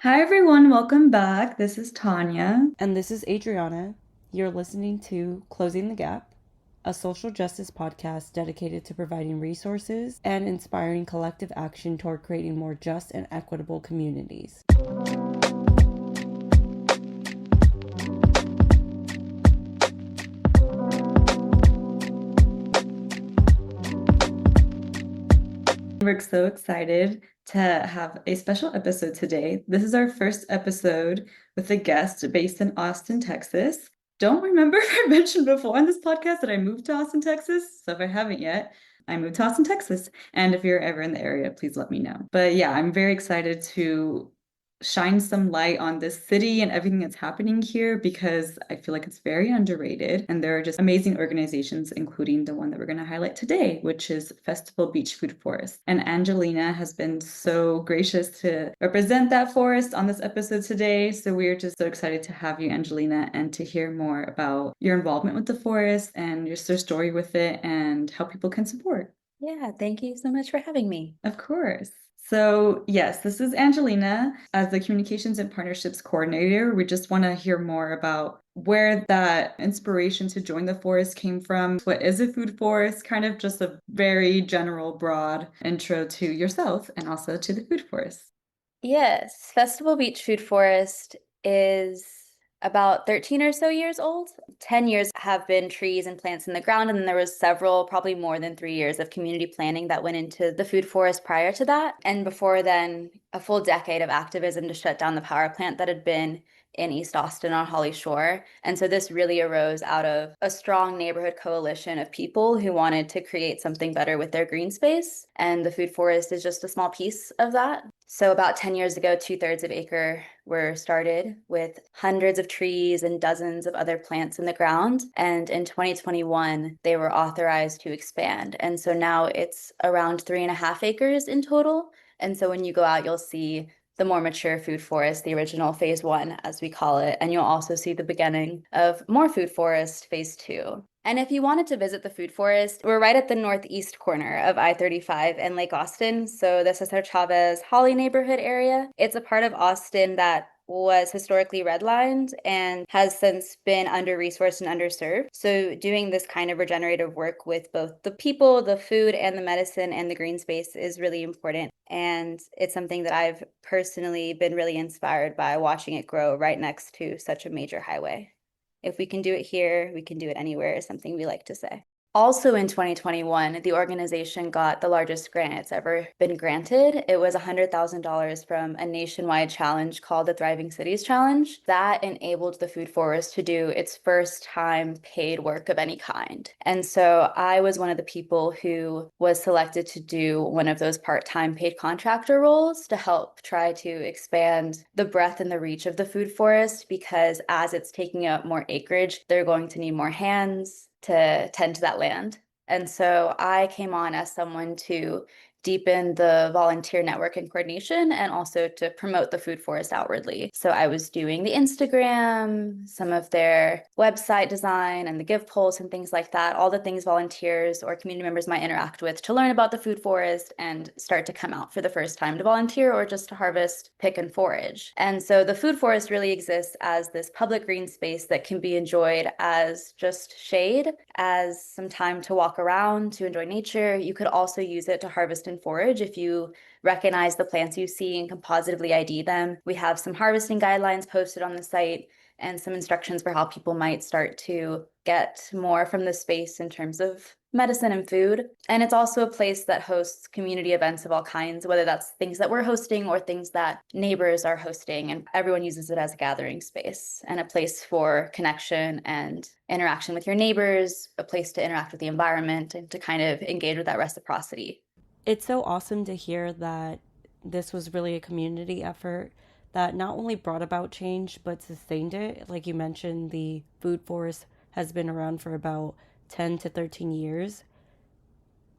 Hi everyone, welcome back. This is Tanya. And this is Adriana. You're listening to Closing the Gap, a social justice podcast dedicated to providing resources and inspiring collective action toward creating more just and equitable communities. We're so excited to have a special episode today. This is our first episode with a guest based in Austin, Texas. Don't remember if I mentioned before on this podcast that I moved to Austin, Texas. So if I haven't yet, I moved to Austin, Texas. And if you're ever in the area, please let me know. But yeah, I'm very excited to shine some light on this city and everything that's happening here because I feel like it's very underrated. And there are just amazing organizations, including the one that we're going to highlight today, which is Festival Beach Food Forest. And Angelina has been so gracious to represent that forest on this episode today. So we're just so excited to have you, Angelina, and to hear more about your involvement with the forest and your story with it and how people can support. Yeah, thank you so much for having me. Of course. So, yes, this is Angelina as the Communications and Partnerships Coordinator. We just want to hear more about where that inspiration to join the forest came from. What is a food forest? Kind of just a very general, broad intro to yourself and also to the food forest. Yes, Festival Beach Food Forest is about 13 or so years old. 10 years have been trees and plants in the ground, and then there was several, probably more than 3 years of community planning that went into the food forest prior to that. And before then, a full decade of activism to shut down the power plant that had been in East Austin on Holly Shore. And so this really arose out of a strong neighborhood coalition of people who wanted to create something better with their green space. And the food forest is just a small piece of that. So about 10 years ago, 2/3 of acre were started with hundreds of trees and dozens of other plants in the ground. And in 2021, they were authorized to expand. And so now it's around 3.5 acres in total. And so when you go out, you'll see the more mature food forest, the original phase one, as we call it. And you'll also see the beginning of more food forest, phase two. And if you wanted to visit the food forest, we're right at the northeast corner of I-35 and Lake Austin. So the Cesar Chavez Holly neighborhood area. It's a part of Austin that was historically redlined and has since been under-resourced and underserved. So doing this kind of regenerative work with both the people, the food, and the medicine and the green space is really important. And it's something that I've personally been really inspired by watching it grow right next to such a major highway. If we can do it here, we can do it anywhere, is something we like to say. Also in 2021, the organization got the largest grant it's ever been granted. It was $100,000 from a nationwide challenge called the Thriving Cities Challenge. That enabled the food forest to do its first time paid work of any kind. And so I was one of the people who was selected to do one of those part-time paid contractor roles to help try to expand the breadth and the reach of the food forest, because as it's taking up more acreage, they're going to need more hands to tend to that land. And so I came on as someone to deepen the volunteer network and coordination and also to promote the food forest outwardly. So I was doing the Instagram, some of their website design and the give polls and things like that, all the things volunteers or community members might interact with to learn about the food forest and start to come out for the first time to volunteer or just to harvest, pick, and forage. And so the food forest really exists as this public green space that can be enjoyed as just shade, as some time to walk around, to enjoy nature. You could also use it to harvest and forage if you recognize the plants you see and can positively ID them. We have some harvesting guidelines posted on the site and some instructions for how people might start to get more from the space in terms of medicine and food. And it's also a place that hosts community events of all kinds, whether that's things that we're hosting or things that neighbors are hosting. And everyone uses it as a gathering space and a place for connection and interaction with your neighbors, a place to interact with the environment and to kind of engage with that reciprocity. It's so awesome to hear that this was really a community effort that not only brought about change but sustained it. Like you mentioned, the food forest has been around for about 10 to 13 years.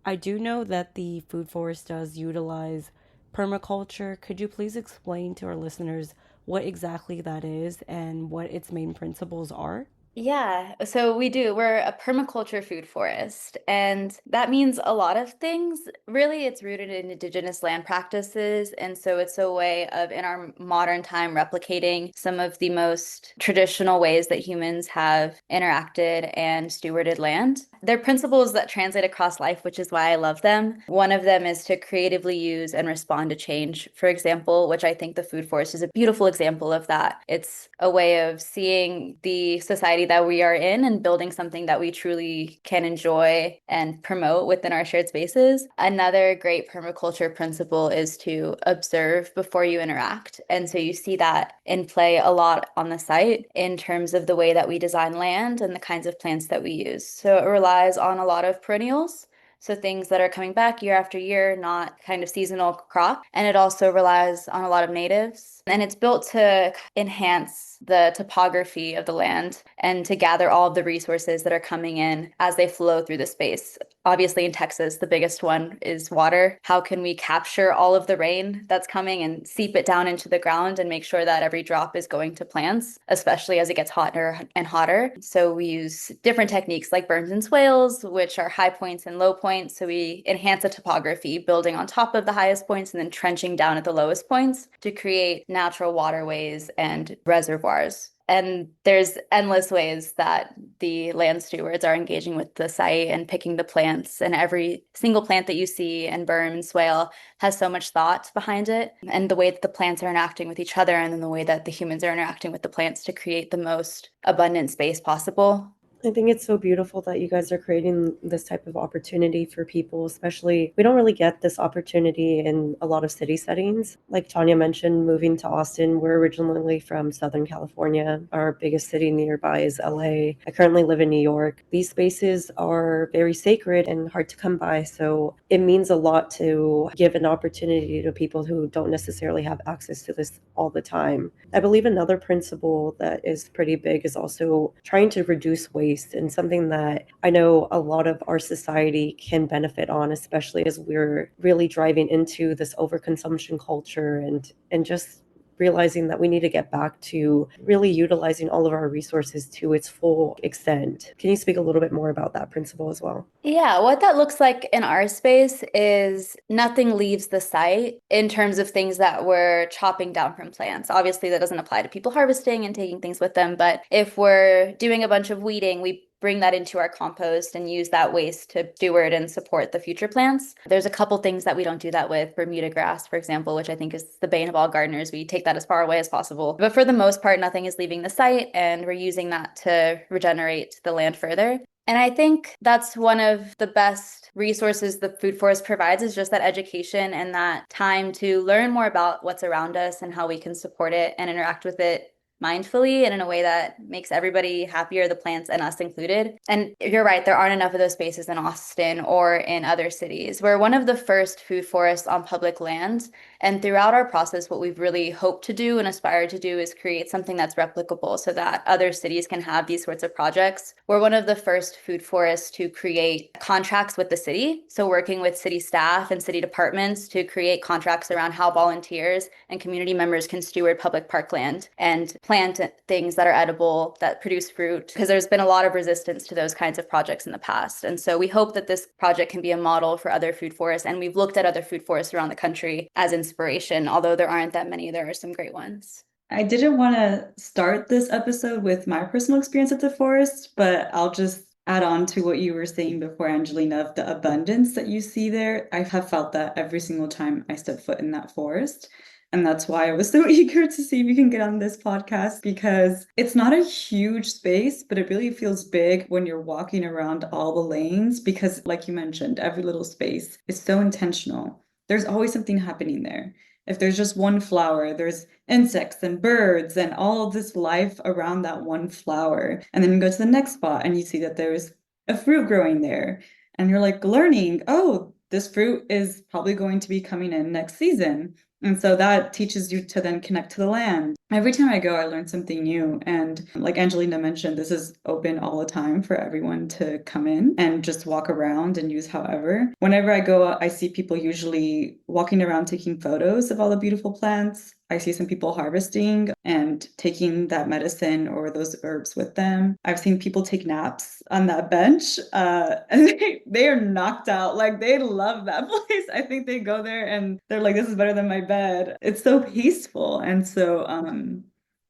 I do know that the food forest does utilize permaculture. Could you please explain to our listeners what exactly that is and what its main principles are? Yeah, so we do. We're a permaculture food forest, and that means a lot of things. Really, it's rooted in Indigenous land practices, and so it's a way of, in our modern time, replicating some of the most traditional ways that humans have interacted and stewarded land. They're principles that translate across life, which is why I love them. One of them is to creatively use and respond to change, for example, which I think the food forest is a beautiful example of that. It's a way of seeing the society that we are in and building something that we truly can enjoy and promote within our shared spaces. Another great permaculture principle is to observe before you interact. And so you see that in play a lot on the site in terms of the way that we design land and the kinds of plants that we use. So it relies on a lot of perennials. So things that are coming back year after year, not kind of seasonal crop. And it also relies on a lot of natives. And it's built to enhance the topography of the land and to gather all of the resources that are coming in as they flow through the space. Obviously, in Texas, the biggest one is water. How can we capture all of the rain that's coming and seep it down into the ground and make sure that every drop is going to plants, especially as it gets hotter and hotter? So we use different techniques like burns and swales, which are high points and low points. So we enhance the topography, building on top of the highest points and then trenching down at the lowest points to create natural waterways and reservoirs. And there's endless ways that the land stewards are engaging with the site and picking the plants. And every single plant that you see and berm and swale has so much thought behind it. And the way that the plants are interacting with each other and then the way that the humans are interacting with the plants to create the most abundant space possible. I think it's so beautiful that you guys are creating this type of opportunity for people, especially we don't really get this opportunity in a lot of city settings. Like Tanya mentioned, moving to Austin, we're originally from Southern California. Our biggest city nearby is LA. I currently live in New York. These spaces are very sacred and hard to come by. So it means a lot to give an opportunity to people who don't necessarily have access to this all the time. I believe another principle that is pretty big is also trying to reduce waste, and something that I know a lot of our society can benefit on, especially as we're really driving into this overconsumption culture and just realizing that we need to get back to really utilizing all of our resources to its full extent. Can you speak a little bit more about that principle as well? Yeah, what that looks like in our space is nothing leaves the site in terms of things that we're chopping down from plants. Obviously, that doesn't apply to people harvesting and taking things with them, but if we're doing a bunch of weeding, we bring that into our compost and use that waste to steward and support the future plants. There's a couple things that we don't do that with. Bermuda grass, for example, which I think is the bane of all gardeners. We take that as far away as possible. But for the most part, nothing is leaving the site, and we're using that to regenerate the land further. And I think that's one of the best resources the food forest provides, is just that education and that time to learn more about what's around us and how we can support it and interact with it mindfully and in a way that makes everybody happier, the plants and us included. And you're right, there aren't enough of those spaces in Austin or in other cities. We're one of the first food forests on public land. And throughout our process, what we've really hoped to do and aspired to do is create something that's replicable so that other cities can have these sorts of projects. We're one of the first food forests to create contracts with the city. So working with city staff and city departments to create contracts around how volunteers and community members can steward public parkland and plant things that are edible, that produce fruit, because there's been a lot of resistance to those kinds of projects in the past. And so we hope that this project can be a model for other food forests. And we've looked at other food forests around the country as inspiration. Although there aren't that many, there are some great ones. I didn't want to start this episode with my personal experience at the forest, but I'll just add on to what you were saying before, Angelina, of the abundance that you see there. I have felt that every single time I step foot in that forest. And that's why I was so eager to see if we can get on this podcast, because it's not a huge space, but it really feels big when you're walking around all the lanes, because like you mentioned, every little space is so intentional. There's always something happening there. If there's just one flower, there's insects and birds and all of this life around that one flower. And then you go to the next spot and you see that there's a fruit growing there. And you're like learning, oh, this fruit is probably going to be coming in next season. And so that teaches you to then connect to the land. Every time I go, I learn something new. And like Angelina mentioned, this is open all the time for everyone to come in and just walk around and use however. Whenever I go, I see people usually walking around taking photos of all the beautiful plants. I see some people harvesting and taking that medicine or those herbs with them. I've seen people take naps on that bench, and they are knocked out. Like they love that place. I think they go there and they're like, "This is better than my bed." It's so peaceful, and so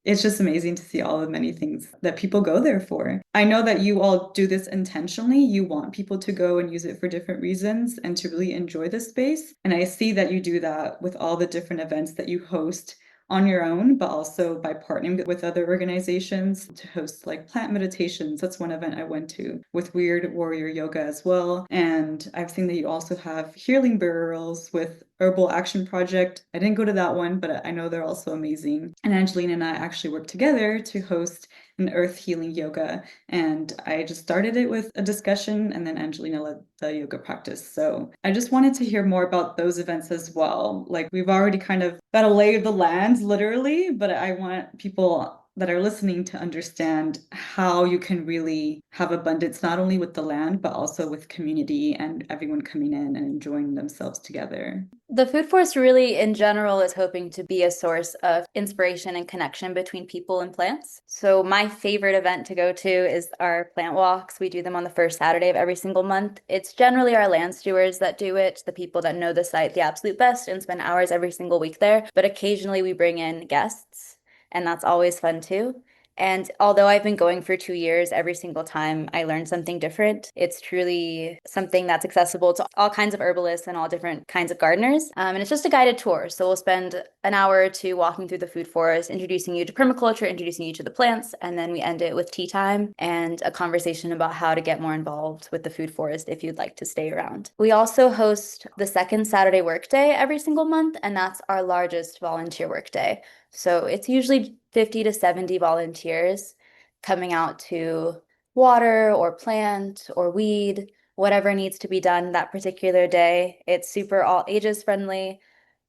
it's just amazing to see all the many things that people go there for. I know that you all do this intentionally. You want people to go and use it for different reasons and to really enjoy the space. And I see that you do that with all the different events that you host on your own, but also by partnering with other organizations to host like plant meditations. That's one event I went to with Weird Warrior Yoga as well. And I've seen that you also have healing burials with Herbal Action Project. I didn't go to that one, but I know they're also amazing. And Angelina and I actually worked together to host an earth healing yoga. And I just started it with a discussion, and then Angelina led the yoga practice. So I just wanted to hear more about those events as well. Like we've already kind of got a lay of the land, literally, but I want people that are listening to understand how you can really have abundance, not only with the land, but also with community and everyone coming in and enjoying themselves together. The Food Forest really, in general, is hoping to be a source of inspiration and connection between people and plants. So my favorite event to go to is our plant walks. We do them on the first Saturday of every single month. It's generally our land stewards that do it, the people that know the site the absolute best and spend hours every single week there. But occasionally we bring in guests, and that's always fun too. And although I've been going for 2 years, every single time I learn something different. It's truly something that's accessible to all kinds of herbalists and all different kinds of gardeners. And it's just a guided tour. So we'll spend an hour or two walking through the food forest, introducing you to permaculture, introducing you to the plants, and then we end it with tea time and a conversation about how to get more involved with the food forest if you'd like to stay around. We also host the second Saturday workday every single month, and that's our largest volunteer workday. So it's usually 50 to 70 volunteers coming out to water or plant or weed, whatever needs to be done that particular day. It's super all ages friendly.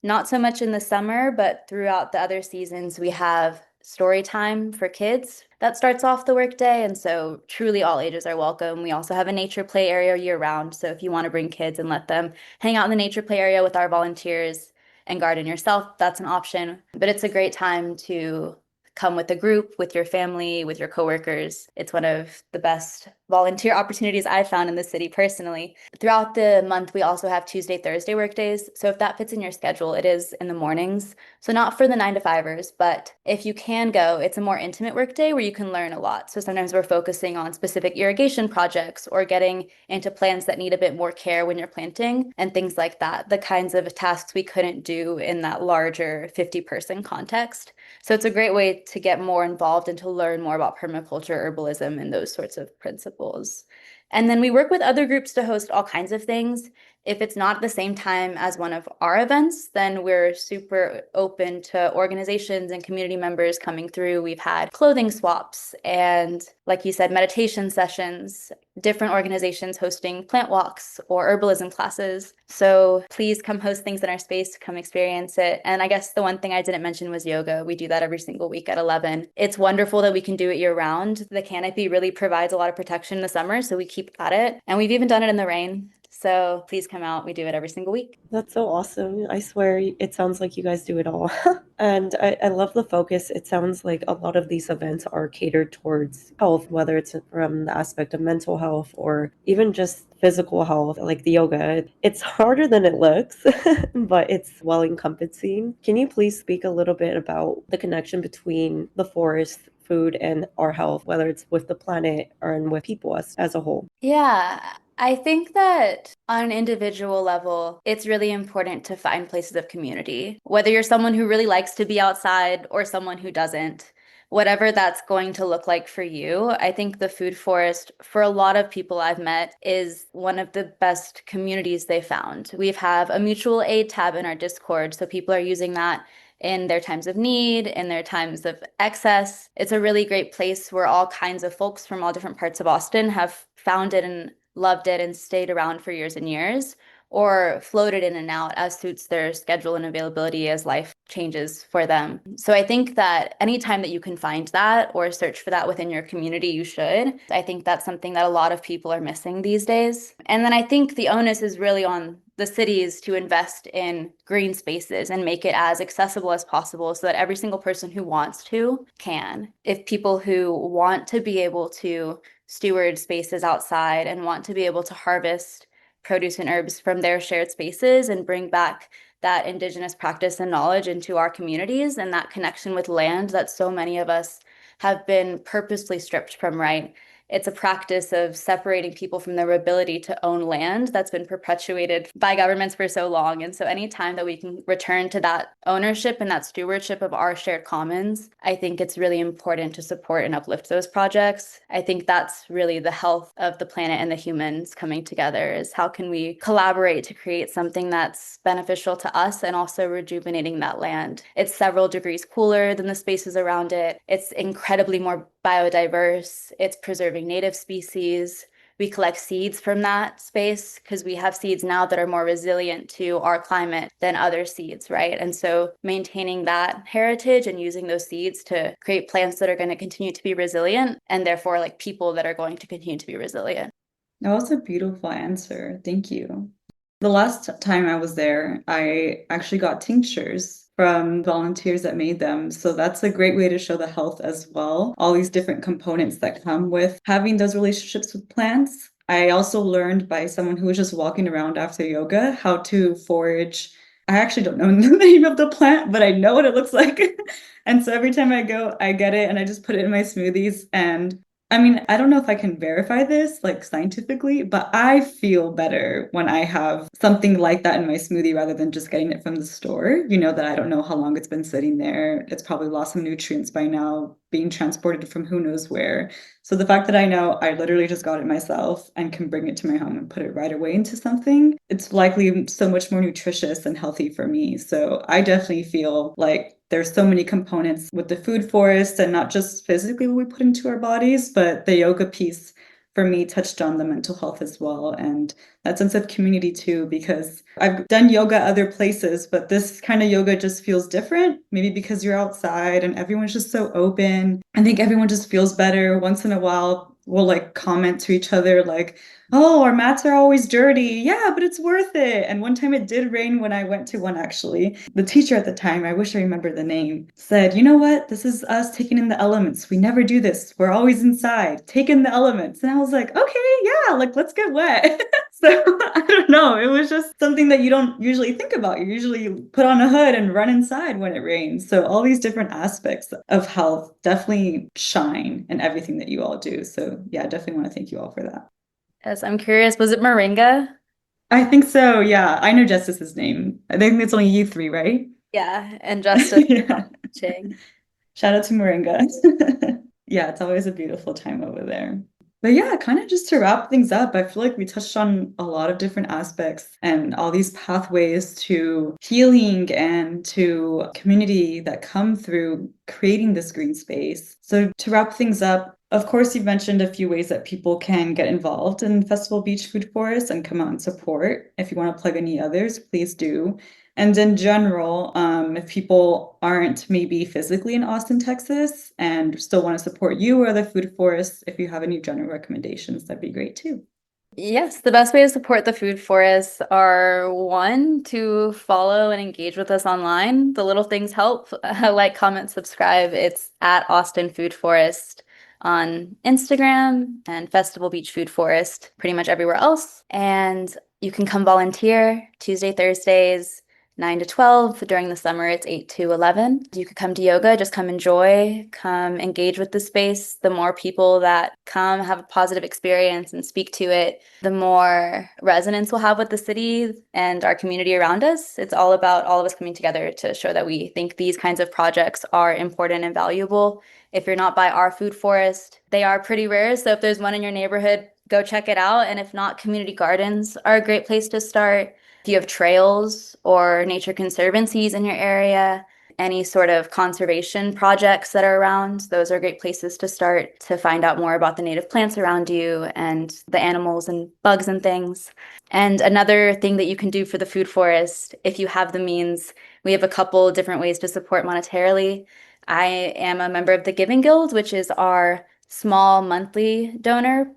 Not so much in the summer, but throughout the other seasons, we have story time for kids that starts off the workday. And so truly all ages are welcome. We also have a nature play area year round. So if you want to bring kids and let them hang out in the nature play area with our volunteers and garden yourself, that's an option. But it's a great time to come with a group, with your family, with your coworkers. It's one of the best volunteer opportunities I've found in the city personally. Throughout the month, we also have Tuesday, Thursday workdays. So if that fits in your schedule, it is in the mornings. So not for the 9 to 5ers, but if you can go, it's a more intimate workday where you can learn a lot. So sometimes we're focusing on specific irrigation projects or getting into plants that need a bit more care when you're planting and things like that, the kinds of tasks we couldn't do in that larger 50-person context. So it's a great way to get more involved and to learn more about permaculture, herbalism, and those sorts of principles. And then we work with other groups to host all kinds of things. If it's not at the same time as one of our events, then we're super open to organizations and community members coming through. We've had clothing swaps and, like you said, meditation sessions, different organizations hosting plant walks or herbalism classes. So please come host things in our space, come experience it. And I guess the one thing I didn't mention was yoga. We do that every single week at 11. It's wonderful that we can do it year round. The canopy really provides a lot of protection in the summer, so we keep at it. And we've even done it in the rain. So please come out. We do it every single week. That's so awesome. I swear it sounds like you guys do it all. And I love the focus. It sounds like a lot of these events are catered towards health, whether it's from the aspect of mental health or even just physical health, like the yoga. It's harder than it looks, but it's well encompassing. Can you please speak a little bit about the connection between the forest, food, and our health, whether it's with the planet or with people as a whole? Yeah, I think that on an individual level, it's really important to find places of community. Whether you're someone who really likes to be outside or someone who doesn't, whatever that's going to look like for you, I think the food forest, for a lot of people I've met, is one of the best communities they found. We have a mutual aid tab in our Discord, so people are using that in their times of need, in their times of excess. It's a really great place where all kinds of folks from all different parts of Austin have found it and loved it and stayed around for years and years. or floated in and out as suits their schedule and availability as life changes for them. So I think that anytime that you can find that or search for that within your community, you should. I think that's something that a lot of people are missing these days. And then I think the onus is really on the cities to invest in green spaces and make it as accessible as possible so that every single person who wants to can. If people who want to be able to steward spaces outside and want to be able to harvest produce and herbs from their shared spaces and bring back that Indigenous practice and knowledge into our communities and that connection with land that so many of us have been purposely stripped from, right? It's a practice of separating people from their ability to own land that's been perpetuated by governments for so long. And so anytime that we can return to that ownership and that stewardship of our shared commons, I think it's really important to support and uplift those projects. I think that's really the health of the planet and the humans coming together, is how can we collaborate to create something that's beneficial to us and also rejuvenating that land. It's several degrees cooler than the spaces around it. It's incredibly more biodiverse. It's preserving native species. We collect seeds from that space because we have seeds now that are more resilient to our climate than other seeds, right? And so maintaining that heritage and using those seeds to create plants that are going to continue to be resilient, and therefore like people that are going to continue to be resilient. That was a beautiful answer. Thank you. The last time I was there, I actually got tinctures from volunteers that made them. So that's a great way to show the health as well. All these different components that come with having those relationships with plants. I also learned by someone who was just walking around after yoga how to forage. I actually don't know the name of the plant, but I know what it looks like. And so every time I go, I get it and I just put it in my smoothies. And I mean, I don't know if I can verify this like scientifically, but I feel better when I have something like that in my smoothie rather than just getting it from the store. You know, that I don't know how long it's been sitting there. It's probably lost some nutrients by now, being transported from who knows where. So the fact that I know I literally just got it myself and can bring it to my home and put it right away into something, it's likely so much more nutritious and healthy for me. So I definitely feel like there's so many components with the food forest, and not just physically what we put into our bodies, but the yoga piece for me touched on the mental health as well, and that sense of community too, because I've done yoga other places, but this kind of yoga just feels different, maybe because you're outside and everyone's just so open. I think everyone just feels better. Once in a while we'll like comment to each other like, oh, our mats are always dirty. Yeah, but it's worth it. And one time it did rain when I went to one, actually. The teacher at the time, I wish I remember the name, said, you know what? This is us taking in the elements. We never do this. We're always inside. Take in the elements. And I was like, okay, yeah, like let's get wet. So I don't know. It was just something that you don't usually think about. You usually put on a hood and run inside when it rains. So all these different aspects of health definitely shine in everything that you all do. So yeah, I definitely want to thank you all for that. Yes, I'm curious, was it moringa? I think so. Yeah, I know Justice's name. I think it's only you three, right? Yeah, and Justice Yeah. watching. Shout out to Moringa. Yeah, it's always a beautiful time over there. But yeah, kind of just to wrap things up, I feel like we touched on a lot of different aspects and all these pathways to healing and to community that come through creating this green space. So to wrap things up, of course, you've mentioned a few ways that people can get involved in Festival Beach Food Forest and come out and support. If you want to plug any others, please do. And in general, if people aren't maybe physically in Austin, Texas, and still want to support you or the food forest, if you have any general recommendations, that'd be great too. Yes, the best way to support the food forests are, one, to follow and engage with us online. The little things help. Like, comment, subscribe. It's at Austin Food Forest on Instagram and Festival Beach Food Forest pretty much everywhere else. And you can come volunteer Tuesday, Thursdays, 9 to 12. During the summer, it's 8 to 11. You could come to yoga, just come enjoy, come engage with the space. The more people that come have a positive experience and speak to it, the more resonance we'll have with the city and our community around us. It's all about all of us coming together to show that we think these kinds of projects are important and valuable. If you're not by our food forest, they are pretty rare. So if there's one in your neighborhood, go check it out. And if not, community gardens are a great place to start. If you have trails or nature conservancies in your area, any sort of conservation projects that are around. Those are great places to start to find out more about the native plants around you and the animals and bugs and things. And another thing that you can do for the food forest, if you have the means, we have a couple different ways to support monetarily. I am a member of the Giving Guild, which is our small monthly donor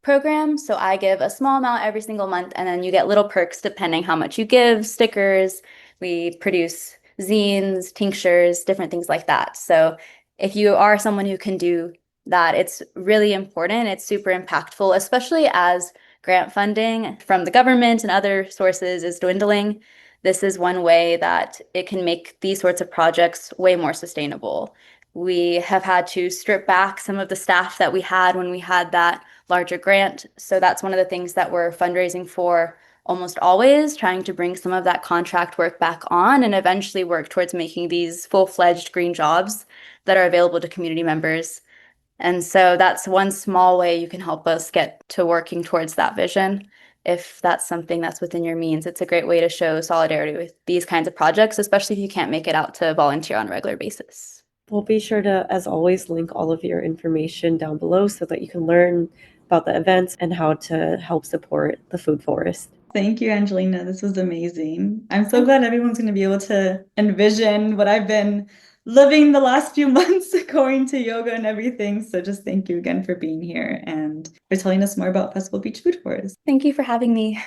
program. So I give a small amount every single month, and then you get little perks depending how much you give, stickers. We produce zines, tinctures, different things like that. So if you are someone who can do that, it's really important. It's super impactful, especially as grant funding from the government and other sources is dwindling. This is one way that it can make these sorts of projects way more sustainable. We have had to strip back some of the staff that we had when we had that larger grant. So that's one of the things that we're fundraising for almost always, trying to bring some of that contract work back on and eventually work towards making these full-fledged green jobs that are available to community members. And so that's one small way you can help us get to working towards that vision. If that's something that's within your means, it's a great way to show solidarity with these kinds of projects, especially if you can't make it out to volunteer on a regular basis. We'll be sure to, as always, link all of your information down below so that you can learn about the events and how to help support the food forest. Thank you, Angelina. This was amazing. I'm so glad everyone's going to be able to envision what I've been living the last few months, going to yoga and everything. So just thank you again for being here and for telling us more about Festival Beach Food Forest. Thank you for having me.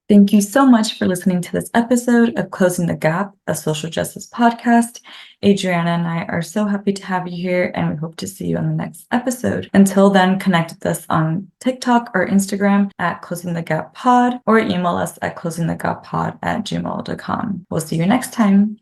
Thank you so much for listening to this episode of Closing the Gap, a social justice podcast. Adriana and I are so happy to have you here, and we hope to see you on the next episode. Until then, connect with us on TikTok or Instagram at Closing the Gap Pod, or email us at closingthegappod@gmail.com. We'll see you next time.